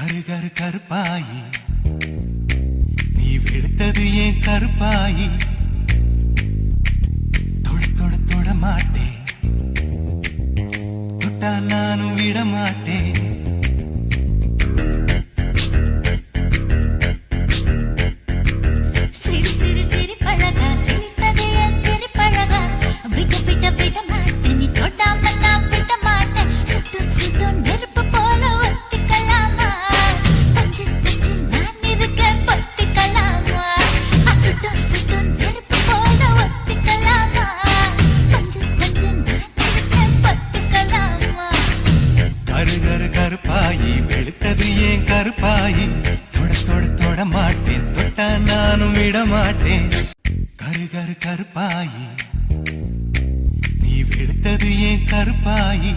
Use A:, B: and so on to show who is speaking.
A: கரு கருப்பாயி நீ வெளுத்தது ஏன் கருப்பாயி தொட மாட்டேன் தொட்டா நானும் விட மாட்டேன் கருப்பாயி வெளுத்தது ஏன் கருப்பாயி தொட மாட்டேன் தொட்டா நானும் விட மாட்டேன் கரு கருப்பாயி நீ வெளுத்தது ஏன் கருப்பாயி